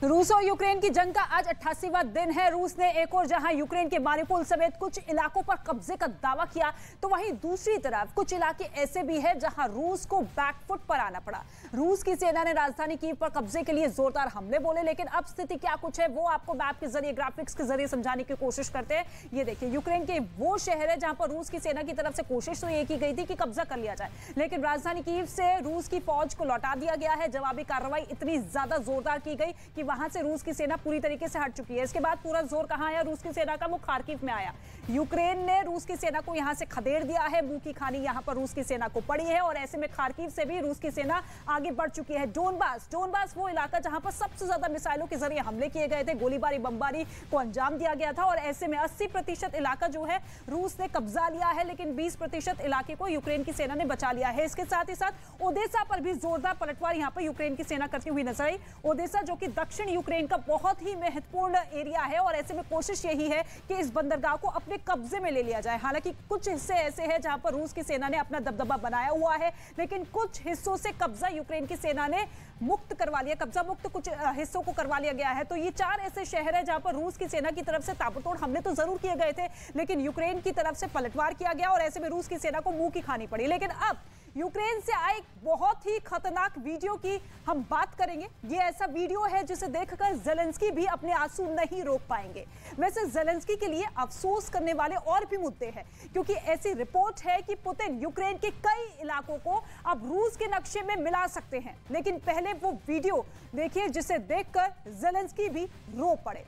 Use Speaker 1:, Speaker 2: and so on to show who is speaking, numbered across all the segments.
Speaker 1: रूस और यूक्रेन की जंग का आज 88वां दिन है। रूस ने एक और जहां यूक्रेन के मारिउपोल समेत कुछ इलाकों पर कब्जे का दावा किया, तो वहीं दूसरी तरफ कुछ इलाके ऐसे भी हैं जहां रूस को बैकफुट पर आना पड़ा। रूस की सेना ने राजधानी कीव पर कब्जे के लिए जोरदार हमले बोले, लेकिन अब स्थिति क्या कुछ है वो आपको मैप के जरिए, ग्राफिक्स के जरिए समझाने की कोशिश करते हैं। ये देखिए, यूक्रेन के वो शहर है जहां पर रूस की सेना की तरफ से कोशिश तो ये की गई थी कि कब्जा कर लिया जाए, लेकिन राजधानी कीव से रूस की फौज को लौटा दिया गया है। जवाबी कार्रवाई इतनी ज्यादा जोरदार की गई कि वहां से रूस की सेना पूरी तरीके से हट चुकी है। इसके बाद पूरा जोर कहां आया रूस की सेना का? वो खार्किव में आया। यूक्रेन ने रूस की सेना को यहां से खदेड़ दिया है। मुंह की खानी यहां पर रूस की सेना को पड़ी है और ऐसे में खार्किव से भी रूस की सेना आगे बढ़ चुकी है। डोनबास वो इलाका जहां पर सबसे ज्यादा मिसाइलों के जरिए हमले किए गए थे, गोलीबारी बमबारी को अंजाम दिया गया था और ऐसे में 80% इलाका जो है रूस ने कब्जा लिया है, लेकिन 20% इलाके को यूक्रेन की सेना ने बचा लिया है। इसके साथ ही साथ ओदेसा पर भी जोरदार पलटवार यहां पर यूक्रेन की सेना करती हुई नजर आई। ओदेसा जो कि दक्षिण यूक्रेन का बहुत ही महत्वपूर्ण एरिया है और ऐसे में कोशिश यही है कि इस बंदरगाह को अपने कब्जे में ले लिया जाए। हालांकि कुछ हिस्से ऐसे हैं जहां पर रूस की सेना ने अपना दबदबा बनाया हुआ है, लेकिन कुछ हिस्सों से कब्जा यूक्रेन की सेना ने मुक्त करवा लिया, कब्जा मुक्त कुछ हिस्सों को करवा लिया गया है। तो ये 4 ऐसे शहर हैं जहां पर रूस की सेना की तरफ से ताबड़तोड़ हमले तो जरूर किए गए थे, लेकिन यूक्रेन की तरफ से पलटवार किया गया और ऐसे में रूस की सेना को मुंह की खानी पड़ी। लेकिन अब यूक्रेन से आए एक बहुत ही खतरनाक वीडियो की हम बात करेंगे। ये ऐसा वीडियो है जिसे देखकर ज़ेलेंस्की भी अपने आंसू नहीं रोक पाएंगे। वैसे ज़ेलेंस्की के लिए अफसोस करने वाले और भी मुद्दे हैं, क्योंकि ऐसी रिपोर्ट है कि पुतिन यूक्रेन के कई इलाकों को अब रूस के नक्शे में मिला सकते हैं। लेकिन पहले वो वीडियो देखिए जिसे देखकर ज़ेलेंस्की भी रो पड़े।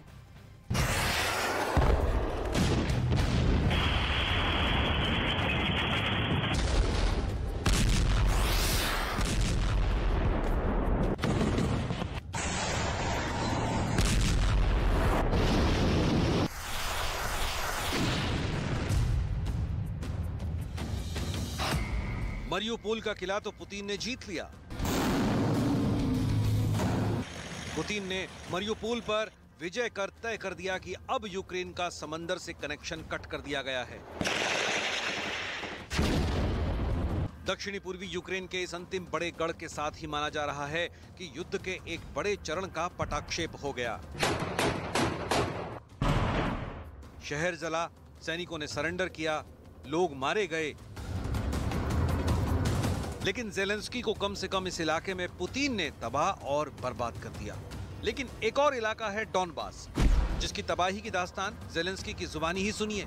Speaker 2: मरियुपोल का किला तो पुतिन ने जीत लिया। पुतिन ने मरियुपोल पर विजय कर तय कर दिया कि अब यूक्रेन का समंदर से कनेक्शन कट कर दिया गया है। दक्षिणी पूर्वी यूक्रेन के इस अंतिम बड़े गढ़ के साथ ही माना जा रहा है कि युद्ध के एक बड़े चरण का पटाक्षेप हो गया। शहर जला, सैनिकों ने सरेंडर किया, लोग मारे गए, लेकिन ज़ेलेंस्की को कम से कम इस इलाके में पुतिन ने तबाह और बर्बाद कर दिया। लेकिन एक और इलाका है डॉनबास, जिसकी तबाही की दास्तान ज़ेलेंस्की की जुबानी ही सुनिए।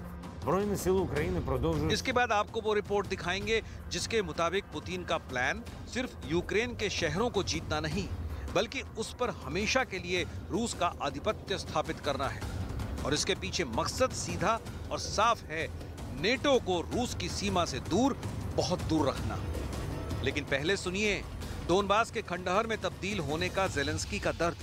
Speaker 2: इसके बाद आपको वो रिपोर्ट दिखाएंगे जिसके मुताबिक पुतिन का प्लान सिर्फ यूक्रेन के शहरों को जीतना नहीं, बल्कि उस पर हमेशा के लिए रूस का आधिपत्य स्थापित करना है। और इसके पीछे मकसद सीधा और साफ है, नेटो को रूस की सीमा से दूर, बहुत दूर रखना। लेकिन पहले सुनिए डोनबास के खंडहर में तब्दील होने का ज़ेलेंस्की का दर्द।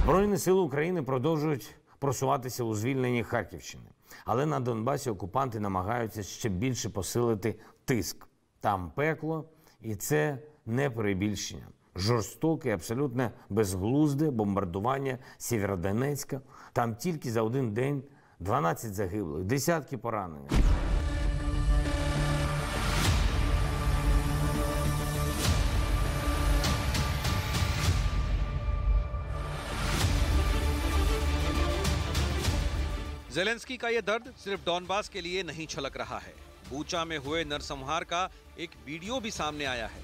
Speaker 3: Збройні сили України продовжують просуватися у звільненні Харківщини. Але на Донбасі окупанти намагаються ще більше посилити тиск. Там пекло, і це не перебільшення. Жорстоке, абсолютно безглузде бомбардування Сєвєродонецька. Там тільки за один день 12 загиблих, десятки поранених.
Speaker 2: ज़ेलेंस्की का यह दर्द सिर्फ डॉनबास के लिए नहीं छलक रहा है। बूचा में हुए नरसंहार का एक वीडियो भी सामने आया है,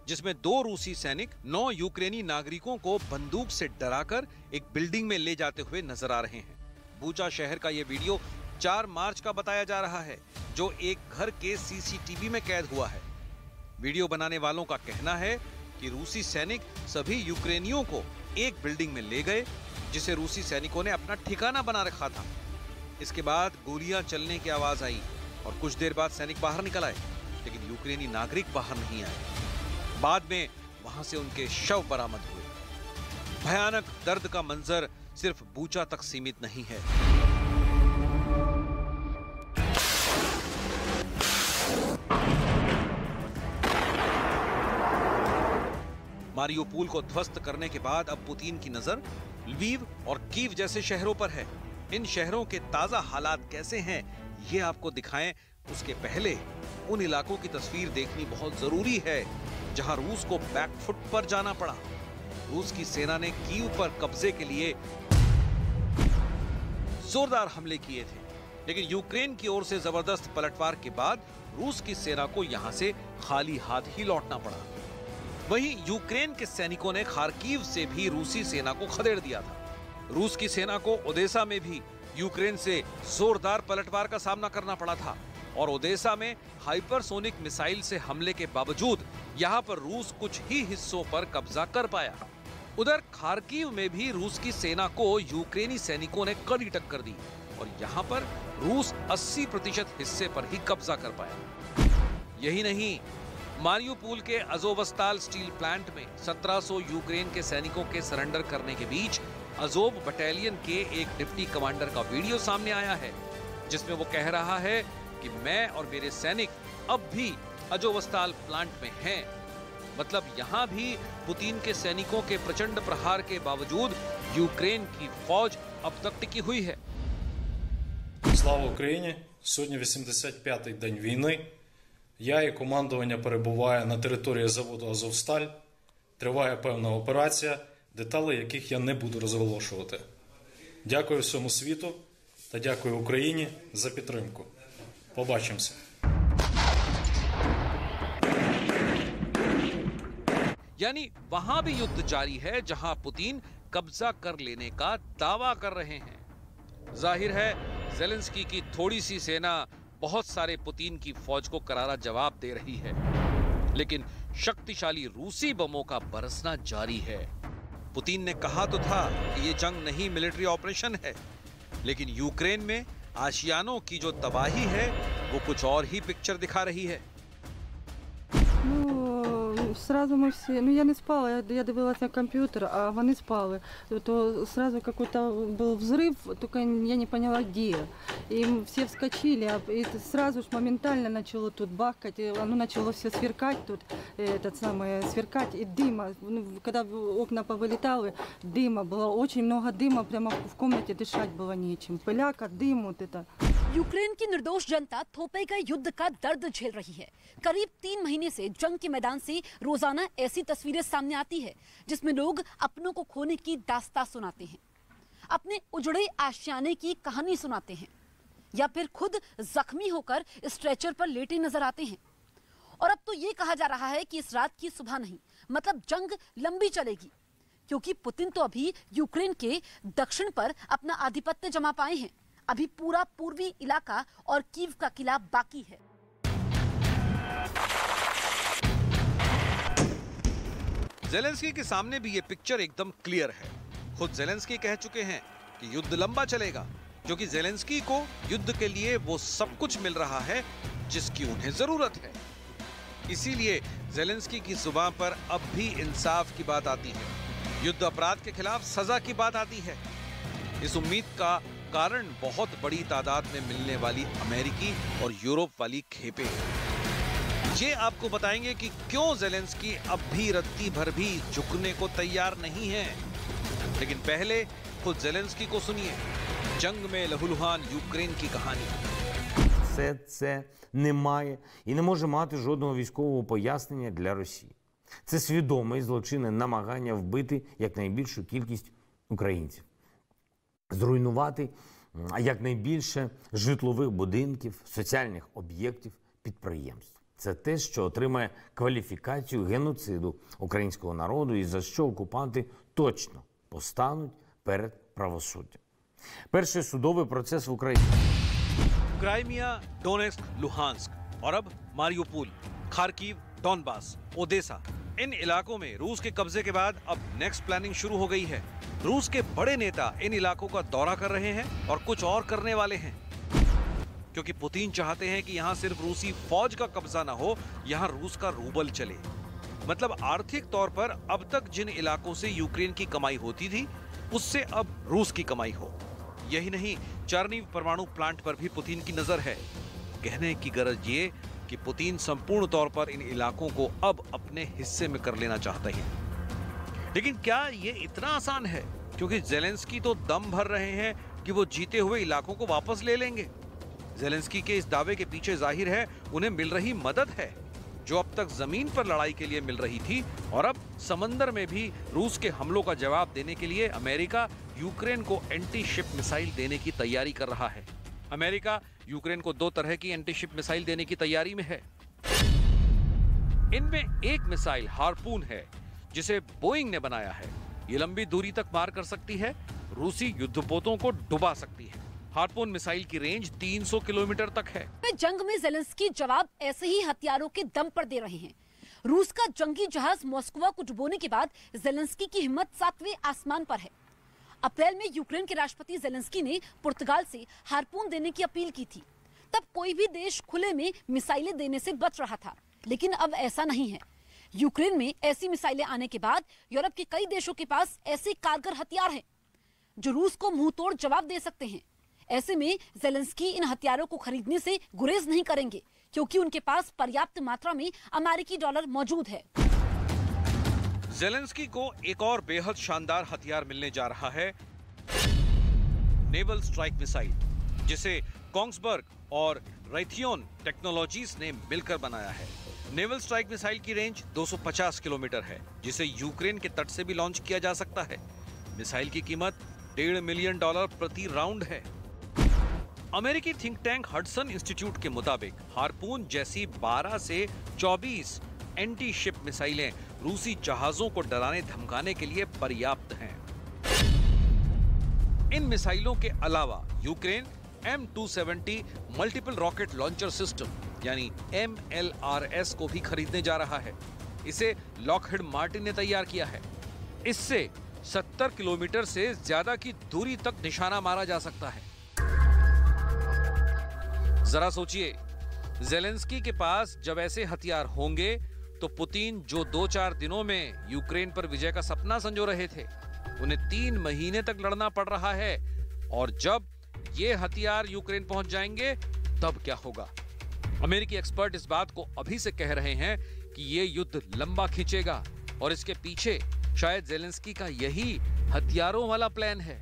Speaker 2: जिसमें 2 रूसी सैनिक 9 यूक्रेनी नागरिकों को बंदूक से डराकर एक बिल्डिंग में ले जाते हुए नजर आ रहे हैं। बूचा शहर का यह वीडियो 4 मार्च का बताया जा रहा है, जो एक घर के सीसीटीवी में कैद हुआ है। वीडियो बनाने वालों का कहना है कि रूसी सैनिक सभी यूक्रेनियों को एक बिल्डिंग में ले गए, जिसे रूसी सैनिकों ने अपना ठिकाना बना रखा था। इसके बाद गोलियां चलने की आवाज आई और कुछ देर बाद सैनिक बाहर निकल आए, लेकिन यूक्रेनी नागरिक बाहर नहीं आए। बाद में वहां से उनके शव बरामद हुए। भयानक दर्द का मंजर सिर्फ बूचा तक सीमित नहीं है। मारियुपोल को ध्वस्त करने के बाद अब पुतिन की नजर लवीव और कीव जैसे शहरों पर है। इन शहरों के ताजा हालात कैसे हैं ये आपको दिखाएं, उसके पहले उन इलाकों की तस्वीर देखनी बहुत जरूरी है जहां रूस को बैकफुट पर जाना पड़ा। रूस की सेना ने कीव पर कब्जे के लिए जोरदार हमले किए थे, लेकिन यूक्रेन की ओर से जबरदस्त पलटवार के बाद रूस की सेना को यहां से खाली हाथ ही लौटना पड़ा। वहीं यूक्रेन के सैनिकों ने खार्किव से भी रूसी सेना को खदेड़ दिया था। रूस की सेना को ओदेसा में भी यूक्रेन से जोरदार पलटवार का सामना करना पड़ा था और ओदेसा में हाइपरसोनिक मिसाइल से हमले के बावजूद यहां पर रूस कुछ ही हिस्सों पर कब्जा कर पाया। उधर खार्किव में भी रूस की सेना को यूक्रेनी सैनिकों ने कड़ी टक्कर दी और यहां पर रूस 80% हिस्से पर ही कब्जा कर पाया। यही नहीं, मारियुपोल के अजोवस्ताल स्टील प्लांट में 1700 यूक्रेन के सैनिकों के सरेंडर करने के बीच अजोव बटालियन के एक डिप्टी कमांडर का वीडियो सामने आया है, जिसमें वो कह रहा है कि मैं और मेरे सैनिक अब भी अजोवस्ताल प्लांट में हैं। मतलब यहाँ भी पुतिन के सैनिकों के प्रचंड प्रहार के बावजूद यूक्रेन की फौज अब तक टिकी हुई है।
Speaker 4: Слава Україні! Сьогодні 85-й день війни. Я і командування перебуває на території заводу «Азовсталь». Триває певна операція, деталі яких я не буду розголошувати. Дякую всьому світу та дякую Україні за підтримку. Побачимося.
Speaker 2: यानी वहां भी युद्ध जारी है जहां पुतिन कब्जा कर लेने का दावा कर रहे हैं। जाहिर है ज़ेलेंस्की की थोड़ी सी सेना बहुत सारे पुतिन की फौज को करारा जवाब दे रही है, लेकिन शक्तिशाली रूसी बमों का बरसना जारी है। पुतिन ने कहा तो था कि ये जंग नहीं मिलिट्री ऑपरेशन है, लेकिन यूक्रेन में आशियानों की जो तबाही है वो कुछ और ही पिक्चर दिखा रही है।
Speaker 5: Сразу мы все, я не спала, я дивилась на компьютер, а вони спали. То сразу какой-то был взрыв, только я не поняла где. И все вскочили, и сразу же моментально начало тут бахкать, и оно начало все сверкать тут, сверкать, и дыма. Когда окна повылетали, дыма было, очень много дыма, прямо в комнате дышать было нечем. Пыляка, дым, вот это.
Speaker 6: यूक्रेन की निर्दोष जनता थोपे का युद्ध का दर्द झेल रही है। करीब 3 महीने से जंग के मैदान से रोजाना ऐसी तस्वीरें सामने आती है जिसमें लोग अपनों को खोने की दास्तां सुनाते हैं, अपने उजड़े आशियाने की कहानी सुनाते हैं, या फिर खुद जख्मी होकर स्ट्रेचर पर लेटे नजर आते हैं। और अब तो ये कहा जा रहा है कि इस रात की सुबह नहीं, मतलब जंग लंबी चलेगी, क्योंकि पुतिन तो अभी यूक्रेन के दक्षिण पर अपना आधिपत्य जमा पाए हैं। अभी पूरा पूर्वी इलाका और कीव का किला बाकी है।
Speaker 2: ज़ेलेंस्की के सामने भी ये पिक्चर एकदम क्लियर है। खुद ज़ेलेंस्की कह चुके हैं कि युद्ध लंबा चलेगा, क्योंकि ज़ेलेंस्की को युद्ध के लिए वो सब कुछ मिल रहा है जिसकी उन्हें जरूरत है। इसीलिए ज़ेलेंस्की की जुबान पर अब भी इंसाफ की बात आती है, युद्ध अपराध के खिलाफ सजा की बात आती है। इस उम्मीद का कारण बहुत बड़ी तादाद में मिलने वाली अमेरिकी और यूरोप वाली खेपें हैं। ये आपको बताएंगे कि क्यों ज़ेलेंस्की अब भी रत्ती भर भी झुकने को तैयार नहीं है। लेकिन पहले खुद ज़ेलेंस्की को सुनिए, जंग में लहूलुहान यूक्रेन की कहानी।
Speaker 3: Все це не має і не може мати жодного військового пояснення для Росії. Це свідоме і злочинне намагання вбити якнайбільшу кількість українців. Зруйнувати якнайбільше житлових будинків, соціальних об'єктів, підприємств. Це те, що отримає кваліфікацію геноциду українського народу і за що окупанти точно постануть перед правосуддям. Перший судовий процес в Україні.
Speaker 2: क्राइमिया, डोनेस्क, लुहांस्क और अब मारियुपोल, खार्किव, डॉनबास, ओदेसा, इन इलाकों में रूस के कब्जे के बाद अब नेक्स्ट प्लानिंग शुरू हो गई है। रूस के बड़े नेता इन इलाकों का दौरा कर रहे हैं और कुछ और करने वाले हैं, क्योंकि पुतिन चाहते हैं कि यहाँ सिर्फ रूसी फौज का कब्जा ना हो, यहाँ रूस का रूबल चले। मतलब आर्थिक तौर पर अब तक जिन इलाकों से यूक्रेन की कमाई होती थी, उससे अब रूस की कमाई हो। यही नहीं, चर्निव परमाणु प्लांट पर भी पुतिन की नजर है। कहने की गरज ये कि पुतिन संपूर्ण तौर पर इन इलाकों को अब अपने हिस्से में कर लेना चाहते हैं। लेकिन क्या ये इतना आसान है? क्योंकि ज़ेलेंस्की तो दम भर रहे हैं कि वो जीते हुए इलाकों को वापस ले लेंगे। ज़ेलेंस्की के इस दावे के पीछे जाहिर है उन्हें मिल रही मदद है, जो अब तक जमीन पर लड़ाई के लिए मिल रही थी और अब समंदर में भी रूस के हमलों का जवाब देने के लिए अमेरिका यूक्रेन को एंटी शिप मिसाइल देने की तैयारी कर रहा है। अमेरिका यूक्रेन को 2 तरह की एंटी शिप मिसाइल देने की तैयारी में है। इनमें एक मिसाइल हार्पून है, जिसे बोइंग ने बनाया है। ये लंबी दूरी तक मार कर सकती है, रूसी युद्धपोतों को डुबा सकती है। हार्पून मिसाइल की रेंज 300 किलोमीटर तक है।
Speaker 6: जंग में ज़ेलेंस्की जवाब ऐसे ही हथियारों के दम पर दे रहे हैं। रूस का जंगी जहाज मॉस्को को डुबोने के बाद ज़ेलेंस्की की हिम्मत 7वें आसमान पर है। अप्रैल में यूक्रेन के राष्ट्रपति ज़ेलेंस्की ने पुर्तगाल से हार्पून देने की अपील की थी। तब कोई भी देश खुले में मिसाइलें देने से बच रहा था, लेकिन अब ऐसा नहीं है। यूक्रेन में ऐसी मिसाइलें आने के बाद यूरोप के कई देशों के पास ऐसे कारगर हथियार हैं जो रूस को मुंहतोड़ जवाब दे सकते हैं। ऐसे में ज़ेलेंस्की इन हथियारों को खरीदने से गुरेज नहीं करेंगे, क्योंकि उनके पास पर्याप्त मात्रा में अमेरिकी डॉलर मौजूद है।
Speaker 2: ज़ेलेंस्की को एक और बेहद शानदार हथियार मिलने जा रहा है, नेवल स्ट्राइक मिसाइल, जिसे कोंग्सबर्ग और रायथियोन टेक्नोलॉजीज ने मिलकर बनाया है। नेवल स्ट्राइक मिसाइल की रेंज 250 किलोमीटर है, जिसे यूक्रेन के तट से भी लॉन्च किया जा सकता है। मिसाइल की कीमत $1.5 मिलियन प्रति राउंड है। अमेरिकी थिंक टैंक हडसन इंस्टीट्यूट के मुताबिक हार्पून जैसी 12 से 24 एंटी शिप मिसाइलें रूसी जहाजों को डराने धमकाने के लिए पर्याप्त हैं। इन मिसाइलों के अलावा Ukraine M270 multiple rocket launcher system यानी MLRS को भी खरीदने जा रहा है। इसे लॉकहीड मार्टिन ने तैयार किया है। इससे 70 किलोमीटर से ज्यादा की दूरी तक निशाना मारा जा सकता है। जरा सोचिए, ज़ेलेंस्की के पास जब ऐसे हथियार होंगे तो पुतिन जो 2-4 दिनों में यूक्रेन पर विजय का सपना संजो रहे थे, उन्हें 3 महीने तक लड़ना पड़ रहा है। और जब ये हथियार यूक्रेन पहुंच जाएंगे तब क्या होगा? अमेरिकी एक्सपर्ट इस बात को अभी से कह रहे हैं कि ये युद्ध लंबा खींचेगा और इसके पीछे शायद ज़ेलेंस्की का यही हथियारों वाला प्लान है।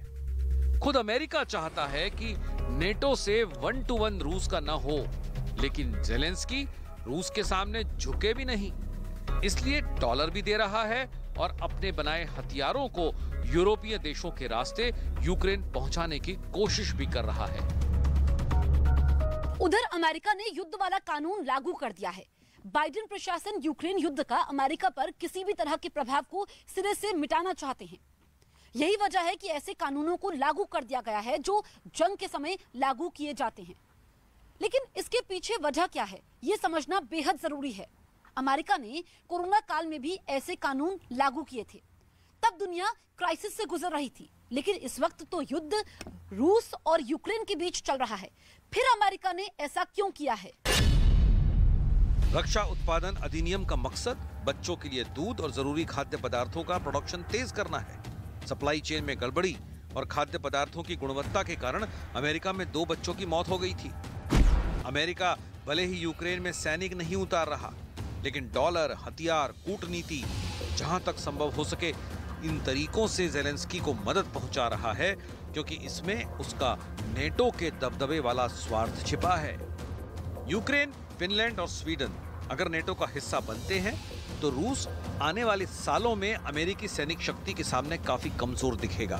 Speaker 2: खुद अमेरिका चाहता है कि नेटो से 1-to-1 रूस का न हो, लेकिन ज़ेलेंस्की रूस के सामने झुके भी नहीं, इसलिए डॉलर भी दे रहा है और अपने बनाए हथियारों को यूरोपीय देशों के रास्ते यूक्रेन पहुंचाने की कोशिश भी कर रहा है।
Speaker 6: उधर अमेरिका ने युद्ध वाला कानून लागू कर दिया है। बाइडेन प्रशासन यूक्रेन युद्ध का अमेरिका पर किसी भी तरह के प्रभाव को सिरे से मिटाना चाहते हैं। यही वजह है कि ऐसे कानूनों को लागू कर दिया गया है जो जंग के समय लागू किए जाते हैं। लेकिन इसके पीछे वजह क्या है, ये समझना बेहद जरूरी है। अमेरिका ने कोरोना काल में भी ऐसे कानून लागू किए थे। तब दुनिया क्राइसिस से गुजर रही थी, लेकिन इस वक्त तो युद्ध रूस और यूक्रेन के बीच चल रहा है। फिर अमेरिका ने ऐसा क्यों किया है?
Speaker 2: रक्षा उत्पादन अधिनियम का मकसद बच्चों के लिए दूध और जरूरी खाद्य पदार्थों का प्रोडक्शन तेज करना है। सप्लाई चेन में गड़बड़ी और खाद्य पदार्थों की गुणवत्ता के कारण अमेरिका में 2 बच्चों की मौत हो गई थी। अमेरिका भले ही यूक्रेन में सैनिक नहीं उतार रहा, लेकिन डॉलर, हथियार, कूटनीति, जहां तक संभव हो सके इन तरीकों से ज़ेलेंस्की को मदद पहुंचा रहा है, क्योंकि इसमें उसका नेटो के दबदबे वाला स्वार्थ छिपा है। यूक्रेन, फिनलैंड और स्वीडन अगर नेटो का हिस्सा बनते हैं तो रूस आने वाले सालों में अमेरिकी सैनिक शक्ति के सामने काफी कमजोर दिखेगा।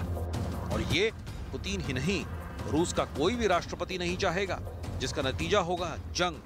Speaker 2: और ये पुतिन ही नहीं, रूस का कोई भी राष्ट्रपति नहीं चाहेगा, जिसका नतीजा होगा जंग,